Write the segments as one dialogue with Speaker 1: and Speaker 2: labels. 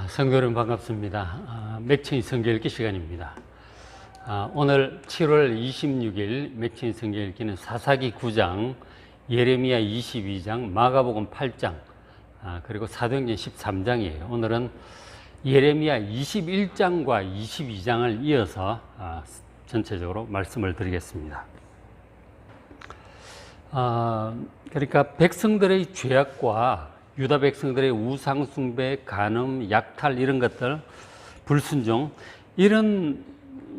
Speaker 1: 성도 여러분 반갑습니다. 맥체인 성경 읽기 시간입니다. 오늘 7월 26일 맥체인 성경 읽기는 사사기 9장, 예레미야 22장, 마가복음 8장, 그리고 사도행전 13장이에요. 오늘은 예레미야 21장과 22장을 이어서 전체적으로 말씀을 드리겠습니다. 그러니까 백성들의 죄악과 유다 백성들의 우상숭배, 간음, 약탈 이런 것들, 불순종, 이런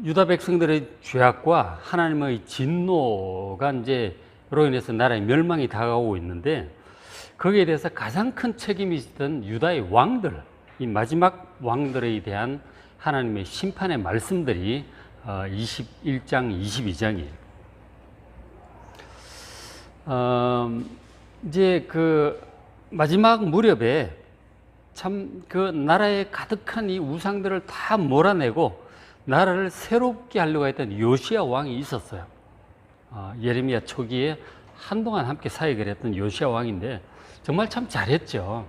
Speaker 1: 유다 백성들의 죄악과 하나님의 진노가 이제로 인해서 나라의 멸망이 다가오고 있는데, 거기에 대해서 가장 큰 책임이 있었던 유다의 왕들, 이 마지막 왕들에 대한 하나님의 심판의 말씀들이 21장, 22장이에요. 이제 마지막 무렵에 참 나라에 가득한 이 우상들을 다 몰아내고 나라를 새롭게 하려고 했던 요시야 왕이 있었어요. 예레미야 초기에 한동안 함께 사역을 했던 요시야 왕인데 정말 참 잘했죠.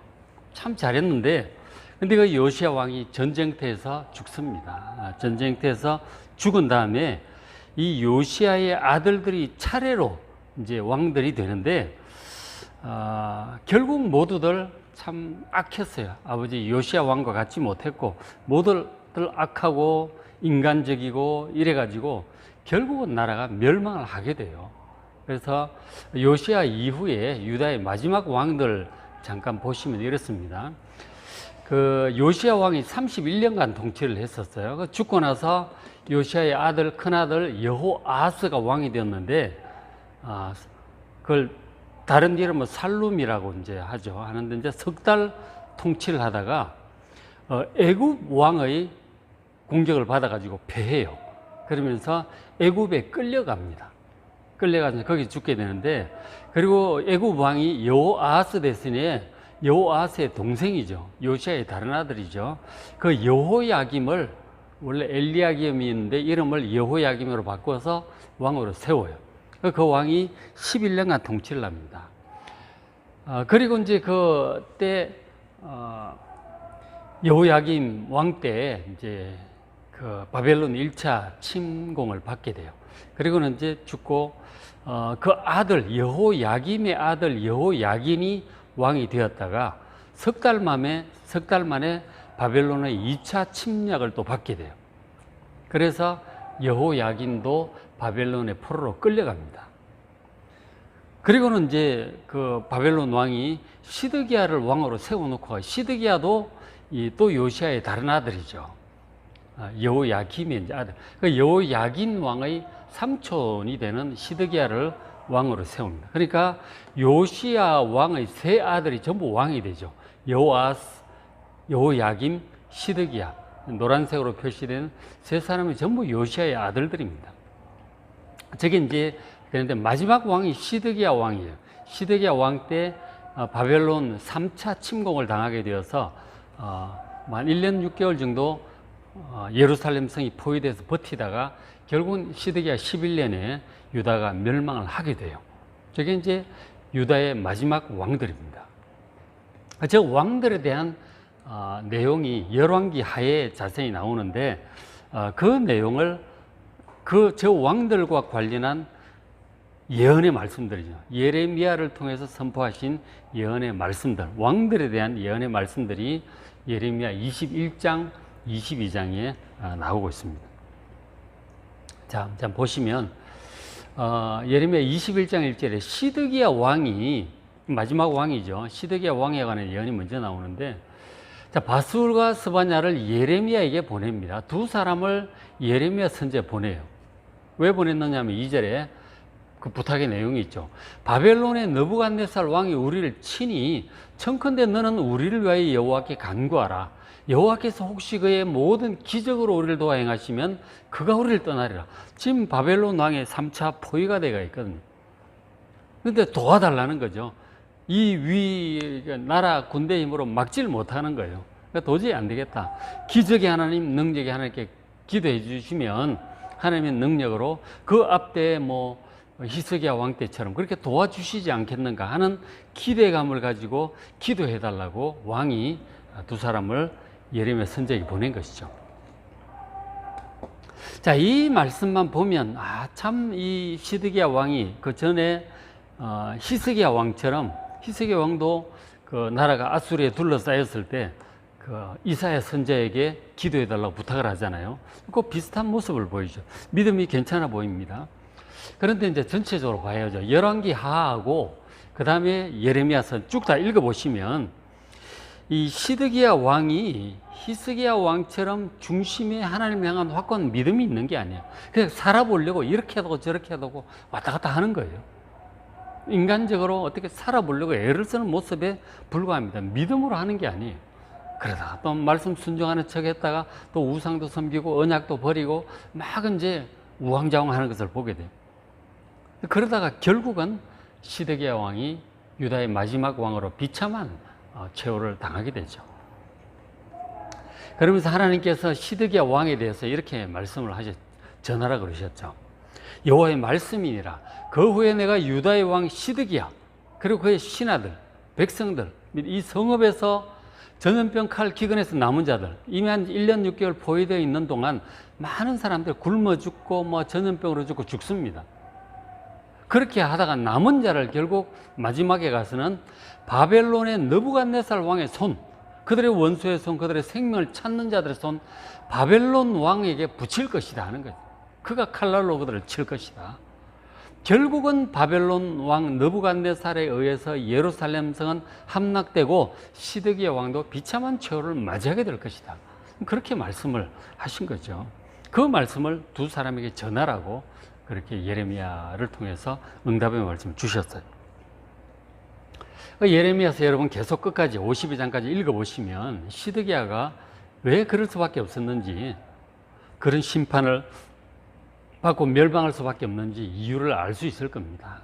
Speaker 1: 참 잘했는데, 근데 그 요시야 왕이 전쟁터에서 죽습니다. 전쟁터에서 죽은 다음에 이 요시야의 아들들이 차례로 이제 왕들이 되는데, 결국 모두들 참 악했어요. 아버지 요시야 왕과 같지 못했고, 모두들 악하고 인간적이고 이래가지고 결국은 나라가 멸망을 하게 돼요. 그래서 요시야 이후에 유다의 마지막 왕들 잠깐 보시면 이렇습니다. 요시야 왕이 31년간 통치를 했었어요. 죽고 나서 요시야의 아들, 큰아들 여호아하스가 왕이 되었는데, 그걸 다른 이름은 살룸이라고 이제 하죠. 하는데 이제 석 달 통치를 하다가 애굽 왕의 공격을 받아가지고 패해요. 그러면서 애굽에 끌려갑니다. 끌려가서 거기 죽게 되는데, 그리고 애굽 왕이 여호아하스 대신에 여호아하스의 동생이죠. 요시야의 다른 아들이죠. 그 여호야김을, 원래 엘리야김이었는데 이름을 여호야김으로 바꿔서 왕으로 세워요. 그 왕이 11년간 통치를 합니다. 그리고 이제 그때 여호야김 왕 때 이제 바벨론 1차 침공을 받게 돼요. 그리고는 이제 죽고 그 아들 여호야김의 아들 여호야긴이 왕이 되었다가 석 달 만에 바벨론의 2차 침략을 또 받게 돼요. 그래서 여호야긴도 바벨론의 포로로 끌려갑니다. 그리고는 이제 바벨론 왕이 시드기야를 왕으로 세워놓고, 시드기야도 또 요시야의 다른 아들이죠. 여호야김의 이제 아들. 여호야긴 왕의 삼촌이 되는 시드기야를 왕으로 세웁니다. 그러니까 요시야 왕의 세 아들이 전부 왕이 되죠. 여호아스, 여호야김, 시드기야. 노란색으로 표시된 세 사람이 전부 요시야의 아들들입니다. 저게 이제, 그런데 마지막 왕이 시드기야 왕이에요. 시드기야 왕 때 바벨론 3차 침공을 당하게 되어서 만 1년 6개월 정도 예루살렘 성이 포위돼서 버티다가 결국은 시드기야 11년에 유다가 멸망을 하게 돼요. 저게 이제 유다의 마지막 왕들입니다. 저 왕들에 대한 내용이 열왕기 하에 자세히 나오는데, 그 내용을 저 왕들과 관련한 예언의 말씀들이죠. 예레미야를 통해서 선포하신 예언의 말씀들, 왕들에 대한 예언의 말씀들이 예레미야 21장, 22장에 나오고 있습니다. 자, 보시면 예레미야 21장 1절에 시드기야 왕이, 마지막 왕이죠. 시드기야 왕에 관한 예언이 먼저 나오는데, 자, 바술과 스바냐를 예레미야에게 보냅니다. 두 사람을 예레미야 선지에 보내요. 왜 보냈느냐 하면 2절에 그 부탁의 내용이 있죠. 바벨론의 느부갓네살 왕이 우리를 치니 청컨대 너는 우리를 위하여 여호와께 간구하라. 여호와께서 혹시 그의 모든 기적으로 우리를 도와 행하시면 그가 우리를 떠나리라. 지금 바벨론 왕의 3차 포위가 되어 있거든요. 그런데 도와달라는 거죠. 이 나라 군대 힘으로 막지를 못하는 거예요. 그러니까 도저히 안 되겠다. 기적의 하나님, 능력의 하나님께 기도해 주시면 하나님의 능력으로 그 앞에 히스기야 왕 때처럼 그렇게 도와주시지 않겠는가 하는 기대감을 가지고 기도해 달라고 왕이 두 사람을 예레미야 선지자에게 보낸 것이죠. 자, 이 말씀만 보면 참 이 시드기야 왕이 그 전에 히스기야 왕처럼, 히스기야 왕도 그 나라가 아수르에 둘러싸였을 때 그 이사야 선지자에게 기도해 달라고 부탁을 하잖아요. 그 비슷한 모습을 보이죠. 믿음이 괜찮아 보입니다. 그런데 이제 전체적으로 봐야죠. 열왕기 하하고 그 다음에 예레미야서 쭉 다 읽어보시면 이 시드기야 왕이 히스기야 왕처럼 중심에 하나님을 향한 확고한 믿음이 있는 게 아니에요. 그냥 살아보려고 이렇게 하고 저렇게 하고 왔다 갔다 하는 거예요. 인간적으로 어떻게 살아보려고 애를 쓰는 모습에 불과합니다. 믿음으로 하는 게 아니에요. 그러다가 또 말씀 순종하는 척 했다가 또 우상도 섬기고 언약도 버리고 막 이제 우왕좌왕 하는 것을 보게 돼요. 그러다가 결국은 시드기야 왕이 유다의 마지막 왕으로 비참한 최후를 당하게 되죠. 그러면서 하나님께서 시드기야 왕에 대해서 이렇게 말씀을 전하라 그러셨죠. 여호와의 말씀이니라. 그 후에 내가 유다의 왕 시드기야 그리고 그의 신하들, 백성들, 이 성읍에서 전염병 칼 기근에서 남은 자들, 이미 한 1년 6개월 포위되어 있는 동안 많은 사람들 굶어 죽고 전염병으로 죽고 죽습니다. 그렇게 하다가 남은 자를 결국 마지막에 가서는 바벨론의 느부갓네살 왕의 손, 그들의 원수의 손, 그들의 생명을 찾는 자들의 손, 바벨론 왕에게 붙일 것이다 하는 거죠. 그가 칼날로 그들을 칠 것이다. 결국은 바벨론 왕 느부갓네살에 의해서 예루살렘 성은 함락되고 시드기야 왕도 비참한 최후를 맞이하게 될 것이다. 그렇게 말씀을 하신 거죠. 그 말씀을 두 사람에게 전하라고 그렇게 예레미야를 통해서 응답의 말씀을 주셨어요. 예레미야서 여러분 계속 끝까지 52장까지 읽어보시면 시드기야가 왜 그럴 수밖에 없었는지, 그런 심판을 받고 멸망할 수밖에 없는지 이유를 알 수 있을 겁니다.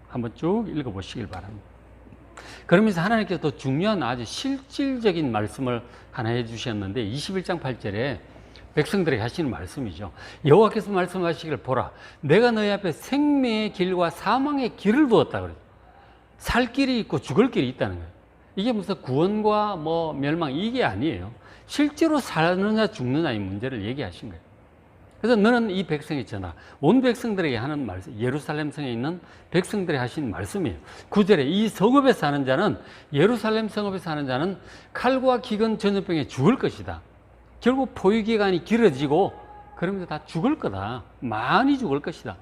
Speaker 1: 한번 쭉 읽어보시길 바랍니다. 그러면서 하나님께서 또 중요한 아주 실질적인 말씀을 하나 해주셨는데 21장 8절에 백성들에게 하시는 말씀이죠. 여호와께서 말씀하시기를 보라, 내가 너희 앞에 생명의 길과 사망의 길을 두었다 그래요. 살 길이 있고 죽을 길이 있다는 거예요. 이게 무슨 구원과 멸망 이게 아니에요. 실제로 사느냐 죽느냐 이 문제를 얘기하신 거예요. 그래서 너는 이 백성이 전하, 온 백성들에게 하는 말씀, 예루살렘 성에 있는 백성들이 하신 말씀이에요. 9절에 이 성읍에 사는 자는, 예루살렘 성읍에 사는 자는 칼과 기근 전염병에 죽을 것이다. 결국 포위기간이 길어지고 그러면서 다 죽을 거다. 많이 죽을 것이다.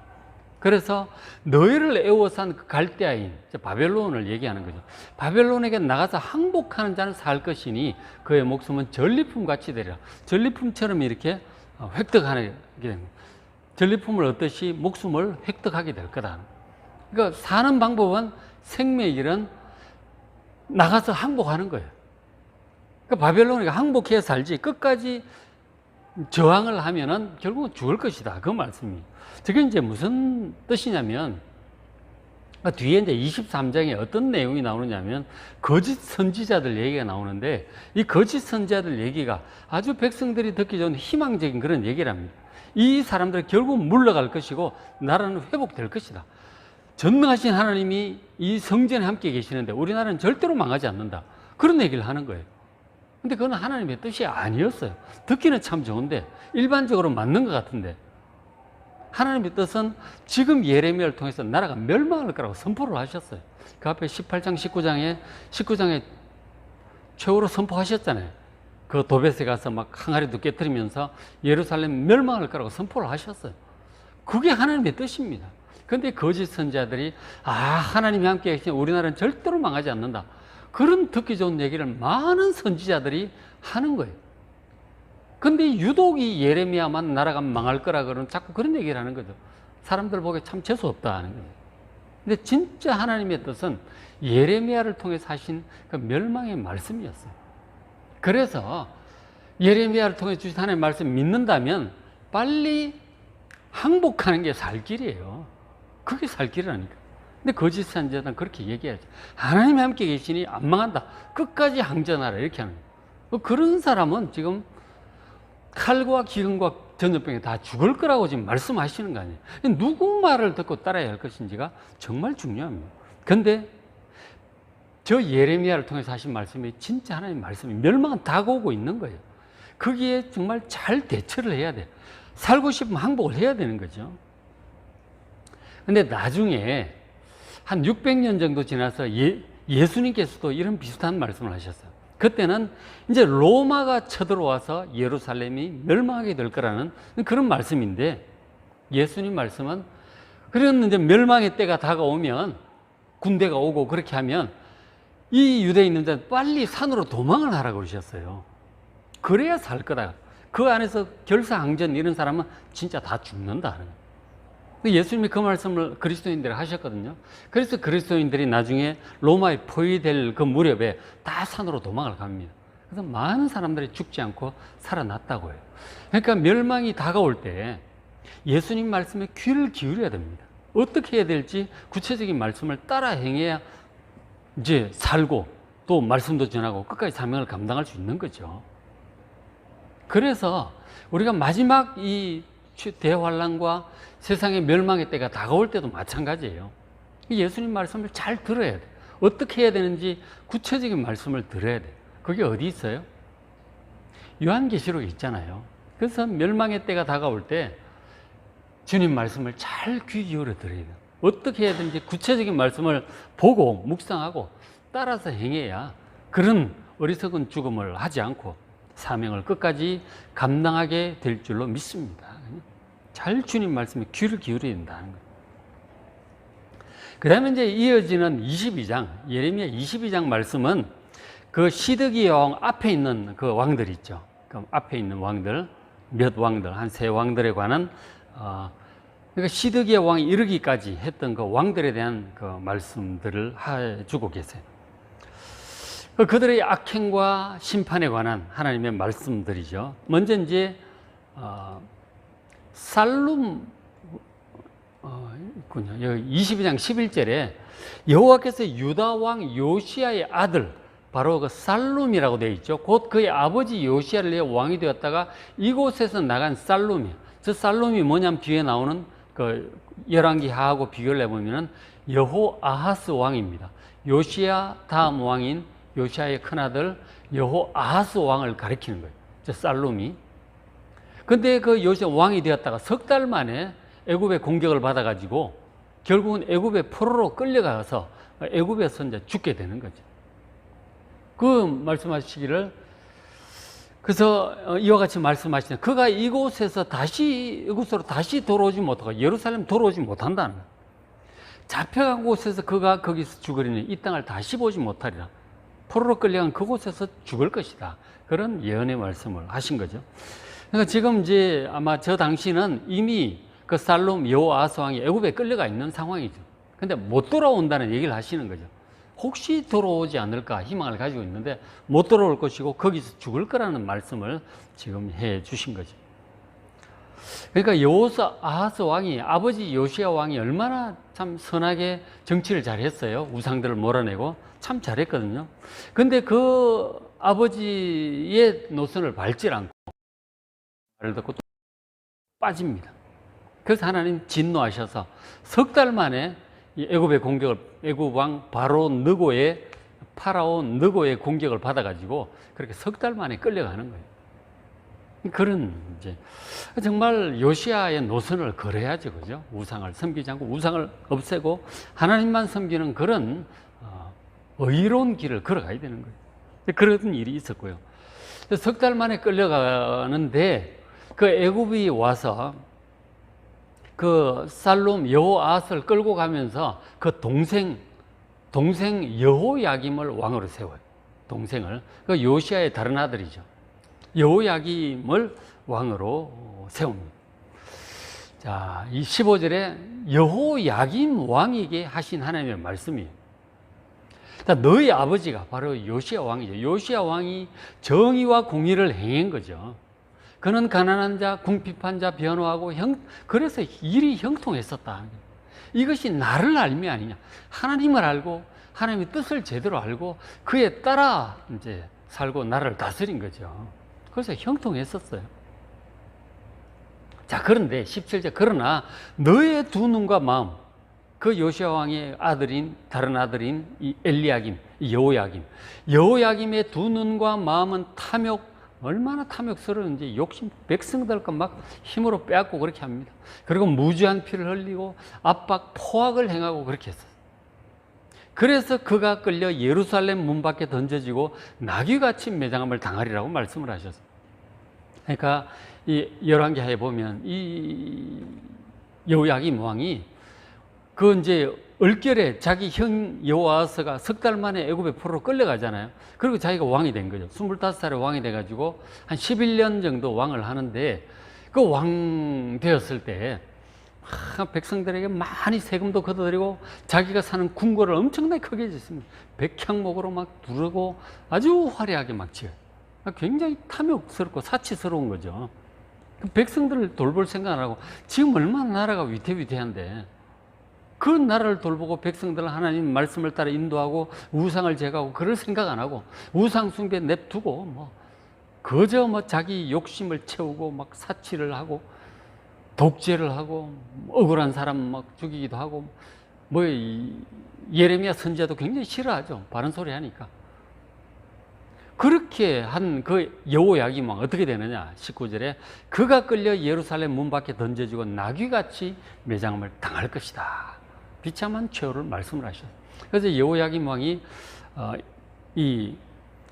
Speaker 1: 그래서 너희를 애워싼 그 갈대아인 바벨론을 얘기하는 거죠. 바벨론에게 나가서 항복하는 자는 살 것이니 그의 목숨은 전리품 같이 되리라. 전리품처럼 이렇게 획득하게 됩니다. 전리품을 얻듯이 목숨을 획득하게 될 거다. 그러니까 사는 방법은, 생명의 길은 나가서 항복하는 거예요. 그러니까 바벨론에게 항복해 살지 끝까지 저항을 하면은 결국은 죽을 것이다. 그 말씀이. 저게 이제 무슨 뜻이냐면, 뒤에 이제 23장에 어떤 내용이 나오느냐면, 거짓 선지자들 얘기가 나오는데, 이 거짓 선지자들 얘기가 아주 백성들이 듣기 좋은 희망적인 그런 얘기를 합니다. 이 사람들은 결국 물러갈 것이고, 나라는 회복될 것이다. 전능하신 하나님이 이 성전에 함께 계시는데, 우리나라는 절대로 망하지 않는다. 그런 얘기를 하는 거예요. 근데 그건 하나님의 뜻이 아니었어요. 듣기는 참 좋은데, 일반적으로 맞는 것 같은데, 하나님의 뜻은 지금 예레미야를 통해서 나라가 멸망할 거라고 선포를 하셨어요. 그 앞에 18장, 19장에 최후로 선포하셨잖아요. 그 도벳에 가서 막 항아리도 깨뜨리면서 예루살렘 멸망할 거라고 선포를 하셨어요. 그게 하나님의 뜻입니다. 그런데 거짓 선지자들이 하나님이 함께 계시면 우리나라는 절대로 망하지 않는다. 그런 듣기 좋은 얘기를 많은 선지자들이 하는 거예요. 근데 유독 이 예레미야만 나라가 망할 거라 그러면 자꾸 그런 얘기를 하는 거죠. 사람들 보기에 참 재수없다 하는 거예요. 근데 진짜 하나님의 뜻은 예레미야를 통해서 하신 그 멸망의 말씀이었어요. 그래서 예레미야를 통해 주신 하나님의 말씀 믿는다면 빨리 항복하는 게 살 길이에요. 그게 살 길이라니까. 근데 거짓 선지자는 그렇게 얘기하죠. 하나님이 함께 계시니 안 망한다. 끝까지 항전하라. 이렇게 하는 거예요. 그런 사람은 지금 칼과 기근과 전염병에 다 죽을 거라고 지금 말씀하시는 거 아니에요. 누구 말을 듣고 따라야 할 것인지가 정말 중요합니다. 그런데 저 예레미야를 통해서 하신 말씀이 진짜 하나님의 말씀이 멸망은 다가오고 있는 거예요. 거기에 정말 잘 대처를 해야 돼요. 살고 싶으면 항복을 해야 되는 거죠. 근데 나중에 한 600년 정도 지나서 예수님께서도 이런 비슷한 말씀을 하셨어요. 그때는 이제 로마가 쳐들어와서 예루살렘이 멸망하게 될 거라는 그런 말씀인데, 예수님 말씀은 그러면 이제 멸망의 때가 다가오면, 군대가 오고 그렇게 하면 이 유대에 있는 자는 빨리 산으로 도망을 하라고 그러셨어요. 그래야 살 거다. 그 안에서 결사항전 이런 사람은 진짜 다 죽는다. 예수님이 그 말씀을 그리스도인들이 하셨거든요. 그래서 그리스도인들이 나중에 로마에 포위될 그 무렵에 다 산으로 도망을 갑니다. 그래서 많은 사람들이 죽지 않고 살아났다고 해요. 그러니까 멸망이 다가올 때 예수님 말씀에 귀를 기울여야 됩니다. 어떻게 해야 될지 구체적인 말씀을 따라 행해야 이제 살고 또 말씀도 전하고 끝까지 사명을 감당할 수 있는 거죠. 그래서 우리가 마지막 이 대환란과 세상의 멸망의 때가 다가올 때도 마찬가지예요. 예수님 말씀을 잘 들어야 돼. 어떻게 해야 되는지 구체적인 말씀을 들어야 돼. 그게 어디 있어요? 요한계시록에 있잖아요. 그래서 멸망의 때가 다가올 때 주님 말씀을 잘 귀 기울여 들어야 돼요. 어떻게 해야 되는지 구체적인 말씀을 보고 묵상하고 따라서 행해야 그런 어리석은 죽음을 하지 않고 사명을 끝까지 감당하게 될 줄로 믿습니다. 잘 주님 말씀에 귀를 기울여야 된다는 거예요. 그 다음에 이제 이어지는 22장, 예레미야 22장 말씀은 그 시드기야 왕 앞에 있는 그 왕들 있죠. 그 앞에 있는 왕들, 몇 왕들, 한 세 왕들에 관한, 그러니까 시드기야 왕이 이르기까지 했던 그 왕들에 대한 그 말씀들을 해주고 계세요. 그들의 악행과 심판에 관한 하나님의 말씀들이죠. 먼저 이제, 살룸, 있군요. 여기 22장 11절에 여호와께서 유다 왕 요시야의 아들, 바로 그 살룸이라고 되어 있죠. 곧 그의 아버지 요시야를 위해 왕이 되었다가 이곳에서 나간 살룸이에요. 저 살룸이 뭐냐면 뒤에 나오는 그 열왕기하하고 비교를 해보면은 여호아하스 왕입니다. 요시야 다음 왕인 요시야의 큰아들 여호아하스 왕을 가리키는 거예요. 저 살룸이. 근데 그 요시야 왕이 되었다가 석 달 만에 애굽의 공격을 받아가지고 결국은 애굽의 포로로 끌려가서 애굽에서 이제 죽게 되는 거죠. 그 말씀하시기를, 그래서 이와 같이 말씀하시는, 그가 이곳에서 다시 이곳으로 다시 돌아오지 못하고 예루살렘 돌아오지 못한다는 거예요. 잡혀간 곳에서 그가 거기서 죽으리니 이 땅을 다시 보지 못하리라. 포로로 끌려간 그곳에서 죽을 것이다. 그런 예언의 말씀을 하신 거죠. 그러니까 지금 이제 아마 저 당시는 이미 그 살룸 여호아하스 왕이 애굽에 끌려가 있는 상황이죠. 근데 못 돌아온다는 얘기를 하시는 거죠. 혹시 돌아오지 않을까 희망을 가지고 있는데 못 돌아올 것이고 거기서 죽을 거라는 말씀을 지금 해 주신 거죠. 그러니까 여호아하스 왕이, 아버지 요시야 왕이 얼마나 참 선하게 정치를 잘했어요. 우상들을 몰아내고 참 잘했거든요. 근데 그 아버지의 노선을 밟지 않고 말을 듣고 또 빠집니다. 그래서 하나님 진노하셔서 석 달 만에 이 애굽의 공격을, 애굽 왕 파라오 느고의 공격을 받아가지고 그렇게 석 달 만에 끌려가는 거예요. 그런 이제 정말 요시야의 노선을 걸어야죠, 그죠? 우상을 섬기지 않고 우상을 없애고 하나님만 섬기는 그런 의로운 길을 걸어가야 되는 거예요. 그런 일이 있었고요. 석 달 만에 끌려가는데 그 애굽이 와서 그 살룸 여호아하스를 끌고 가면서 그 동생 여호야김을 왕으로 세워요. 동생을. 그 요시야의 다른 아들이죠. 여호야김을 왕으로 세웁니다. 자, 이 15절에 여호야김 왕에게 하신 하나님의 말씀이에요. 자, 너희 아버지가 바로 요시야 왕이죠. 요시야 왕이 정의와 공의를 행한 거죠. 그는 가난한 자, 궁핍한 자 변호하고 그래서 일이 형통했었다. 이것이 나를 알미 아니냐. 하나님을 알고 하나님의 뜻을 제대로 알고 그에 따라 이제 살고 나라를 다스린 거죠. 그래서 형통했었어요. 자, 그런데 17절, 그러나 너의 두 눈과 마음, 그 요시야 왕의 아들인, 다른 아들인 이 엘리야김, 이 여호야김의 두 눈과 마음은 탐욕, 얼마나 탐욕스러운지 욕심 백성들 것 막 힘으로 빼앗고 그렇게 합니다. 그리고 무지한 피를 흘리고 압박, 포악을 행하고 그렇게 했어요. 그래서 그가 끌려 예루살렘 문 밖에 던져지고 나귀같이 매장함을 당하리라고 말씀을 하셨어요. 그러니까 이 열왕기하에 보면 이 여호야김 왕이 그 이제 얼결에 자기 형 여호아하스가 석 달 만에 애굽에 포로로 끌려가잖아요. 그리고 자기가 왕이 된 거죠. 25살에 왕이 돼가지고 한 11년 정도 왕을 하는데 그 왕 되었을 때 백성들에게 많이 세금도 걷어들이고 자기가 사는 궁궐을 엄청나게 크게 짓습니다. 백향목으로 막 두르고 아주 화려하게 막 지어요. 굉장히 탐욕스럽고 사치스러운 거죠. 백성들을 돌볼 생각 안 하고 지금 얼마나 나라가 위태위태한데 그 나라를 돌보고 백성들은 하나님 말씀을 따라 인도하고 우상을 제거하고 그럴 생각 안 하고 우상 숭배 냅두고 뭐 그저 뭐 자기 욕심을 채우고 막 사치를 하고 독재를 하고 억울한 사람 막 죽이기도 하고 뭐 예레미야 선지자도 굉장히 싫어하죠. 바른 소리 하니까. 그렇게 한 그 여호야김 왕 어떻게 되느냐? 19절에 그가 끌려 예루살렘 문 밖에 던져지고 나귀같이 매장함을 당할 것이다. 비참한 최후를 말씀을 하셨어요. 그래서 여호야김 왕이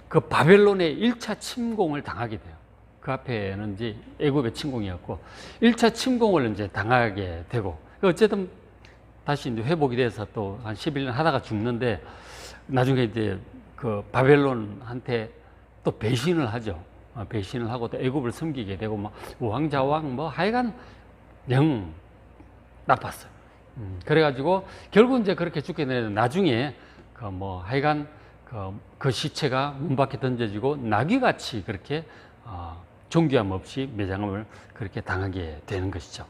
Speaker 1: 그 바벨론의 1차 침공을 당하게 돼요. 그 앞에는 이제 애굽의 침공이었고 1차 침공을 이제 당하게 되고 어쨌든 다시 이제 회복이 돼서 또 한 11년 하다가 죽는데 나중에 이제 그 바벨론한테 또 배신을 하죠. 배신을 하고 또 애굽을 섬기게 되고 막 왕자왕 뭐 하여간 영 나빴어요. 그래가지고 결국 이제 그렇게 죽게 되는데 나중에 그 뭐 하여간 그 시체가 문 밖에 던져지고 나귀같이 그렇게 존귀함 없이 매장함을 그렇게 당하게 되는 것이죠.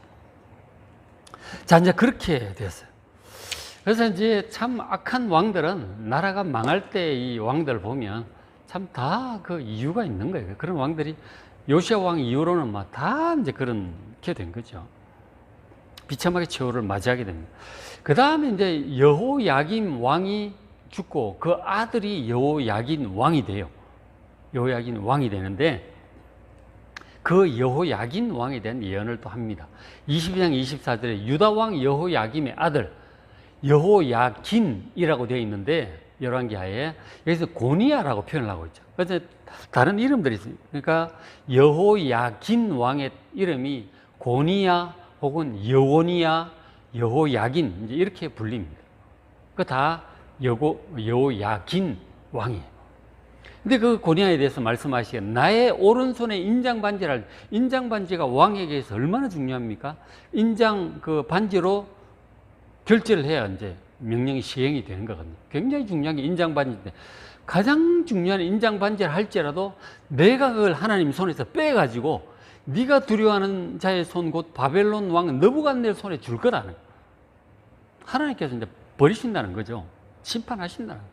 Speaker 1: 자, 이제 그렇게 됐어요. 그래서 이제 참 악한 왕들은 나라가 망할 때 이 왕들 보면 참 다 그 이유가 있는 거예요. 그런 왕들이 요시아 왕 이후로는 막 다 이제 그렇게 된 거죠. 비참하게 최후를 맞이하게 됩니다. 그 다음에 이제 여호야김 왕이 죽고 그 아들이 여호야긴 왕이 돼요. 여호야긴 왕이 되는데 그 여호야긴 왕에 대한 예언을 또 합니다. 22장 24절에 유다 왕 여호야김의 아들 여호야긴이라고 되어 있는데 열왕기하에 여기서 고니야라고 표현을 하고 있죠. 그래서 다른 이름들이 있어요. 그러니까 여호야긴 왕의 이름이 고니야 혹은 여호니야, 여호야긴 이제 이렇게 불립니다. 그 다 여호야긴 왕이에요. 근데 그 고니야에 대해서 말씀하시기에 나의 오른손에 인장반지를 인장반지가 왕에게서 얼마나 중요합니까? 인장 그 반지로 결제를 해야 이제 명령이 시행이 되는 거거든요. 굉장히 중요한 게 인장반지인데 가장 중요한 인장반지를 할지라도 내가 그걸 하나님 손에서 빼가지고 네가 두려워하는 자의 손 곧 바벨론 왕 느부갓네살 손에 줄 거라는 하나님께서 이제 버리신다는 거죠. 심판하신다는 거예요.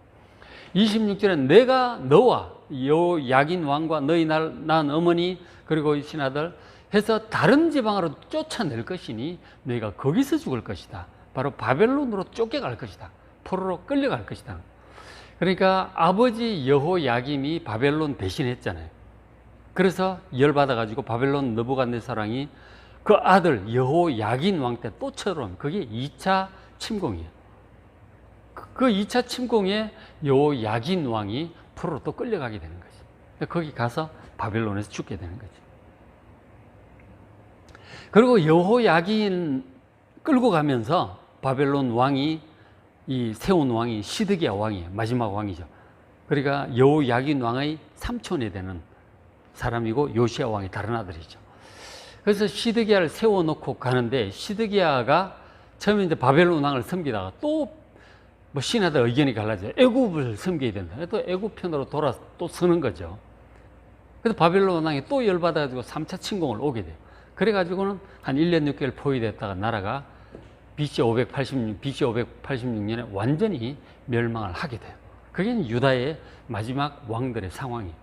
Speaker 1: 26절에 내가 너와 여호야긴 왕과 너희 낳은 어머니 그리고 이 신하들 해서 다른 지방으로 쫓아낼 것이니 너희가 거기서 죽을 것이다. 바로 바벨론으로 쫓겨갈 것이다. 포로로 끌려갈 것이다. 그러니까 아버지 여호야김이 바벨론 대신했잖아요. 그래서 열받아가지고 바벨론 느부갓네살 왕이 그 아들 여호야긴 왕 때 또 쳐들어온 그게 2차 침공이에요. 그 2차 침공에 여호야긴 왕이 포로로 또 끌려가게 되는 거죠. 거기 가서 바벨론에서 죽게 되는 거죠. 그리고 여호야긴 끌고 가면서 바벨론 왕이 이 세운 왕이 시드기야 왕이에요. 마지막 왕이죠. 그러니까 여호야긴 왕의 삼촌이 되는 사람이고 요시야 왕이 다른 아들이죠. 그래서 시드기야를 세워놓고 가는데 시드기야가 처음에 이제 바벨론 왕을 섬기다가 또 뭐 신하들 의견이 갈라져요. 애굽을 섬겨야 된다. 또 애굽 편으로 돌아 또 서는 거죠. 그래서 바벨론 왕이 또 열받아가지고 3차 침공을 오게 돼요. 그래가지고는 한 1년 6개월 포위됐다가 나라가 BC 586년에 완전히 멸망을 하게 돼요. 그게 유다의 마지막 왕들의 상황이에요.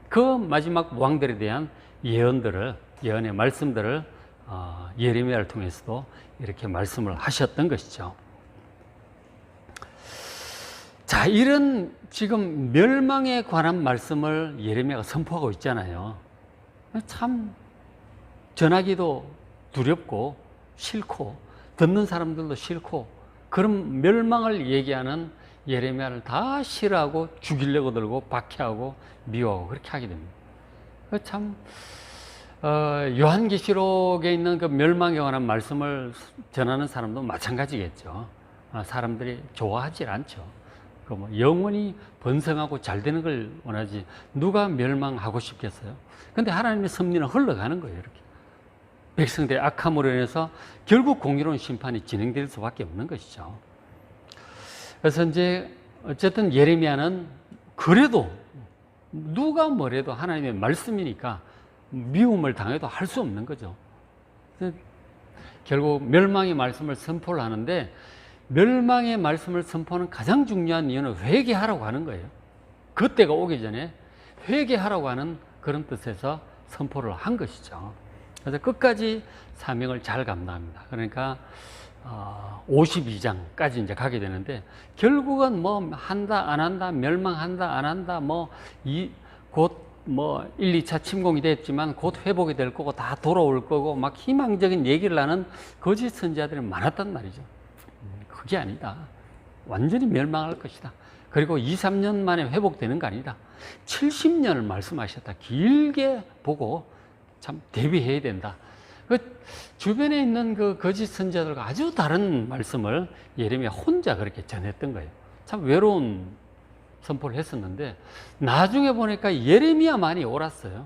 Speaker 1: 그 마지막 왕들에 대한 예언의 말씀들을 예레미야를 통해서도 이렇게 말씀을 하셨던 것이죠. 자, 이런 지금 멸망에 관한 말씀을 예레미야가 선포하고 있잖아요. 참 전하기도 두렵고 싫고 듣는 사람들도 싫고 그런 멸망을 얘기하는 예레미야를 다 싫어하고 죽이려고 들고 박해하고 미워하고 그렇게 하게 됩니다. 참 요한계시록에 있는 그 멸망에 관한 말씀을 전하는 사람도 마찬가지겠죠. 사람들이 좋아하지 않죠. 뭐 영원히 번성하고 잘 되는 걸 원하지 누가 멸망하고 싶겠어요? 근데 하나님의 섭리는 흘러가는 거예요. 이렇게 백성들의 악함으로 인해서 결국 공의로운 심판이 진행될 수밖에 없는 것이죠. 그래서 이제 어쨌든 예레미야는 그래도 누가 뭐래도 하나님의 말씀이니까 미움을 당해도 할 수 없는 거죠. 결국 멸망의 말씀을 선포를 하는데 멸망의 말씀을 선포하는 가장 중요한 이유는 회개하라고 하는 거예요. 그때가 오기 전에 회개하라고 하는 그런 뜻에서 선포를 한 것이죠. 그래서 끝까지 사명을 잘 감당합니다. 그러니까 52장까지 이제 가게 되는데 결국은 뭐 한다 안 한다 멸망한다 안 한다 곧 1, 2차 침공이 됐지만 곧 회복이 될 거고 다 돌아올 거고 막 희망적인 얘기를 하는 거짓 선지자들이 많았단 말이죠. 그게 아니다. 완전히 멸망할 것이다. 그리고 2, 3년 만에 회복되는 거 아니다. 70년을 말씀하셨다. 길게 보고 참 대비해야 된다. 그 주변에 있는 그 거짓 선지자들과 아주 다른 말씀을 예레미야 혼자 그렇게 전했던 거예요. 참 외로운 선포를 했었는데 나중에 보니까 예레미야만이 옳았어요.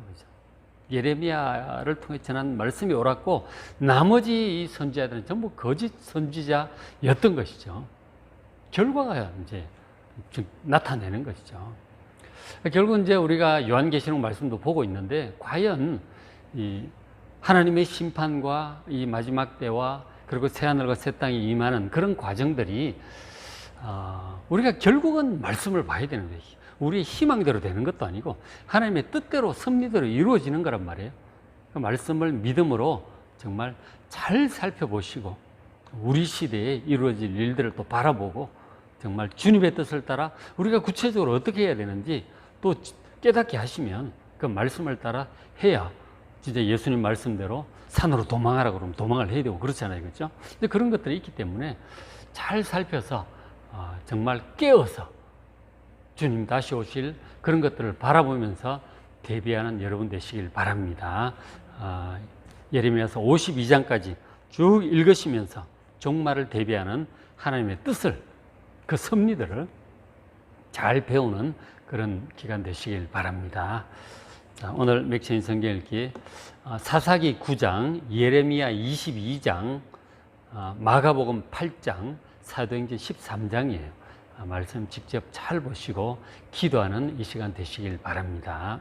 Speaker 1: 예레미야를 통해 전한 말씀이 옳았고 나머지 이 선지자들은 전부 거짓 선지자였던 것이죠. 결과가 이제 나타내는 것이죠. 결국 이제 우리가 요한계시록 말씀도 보고 있는데 과연 이 하나님의 심판과 이 마지막 때와 그리고 새하늘과 새 땅이 임하는 그런 과정들이 우리가 결국은 말씀을 봐야 되는 거예요. 우리의 희망대로 되는 것도 아니고 하나님의 뜻대로 섭리대로 이루어지는 거란 말이에요. 그 말씀을 믿음으로 정말 잘 살펴보시고 우리 시대에 이루어질 일들을 또 바라보고 정말 주님의 뜻을 따라 우리가 구체적으로 어떻게 해야 되는지 또 깨닫게 하시면 그 말씀을 따라 해야 진짜 예수님 말씀대로 산으로 도망하라 그러면 도망을 해야 되고 그렇잖아요. 그렇죠? 근데 그런 것들이 있기 때문에 잘 살펴서 정말 깨어서 주님 다시 오실 그런 것들을 바라보면서 대비하는 여러분 되시길 바랍니다. 예레미야서 52장까지 쭉 읽으시면서 종말을 대비하는 하나님의 뜻을 그 섭리들을 잘 배우는 그런 기간 되시길 바랍니다. 자, 오늘 맥체인 성경 읽기 사사기 9장, 예레미야 22장, 마가복음 8장, 사도행전 13장이에요. 말씀 직접 잘 보시고 기도하는 이 시간 되시길 바랍니다.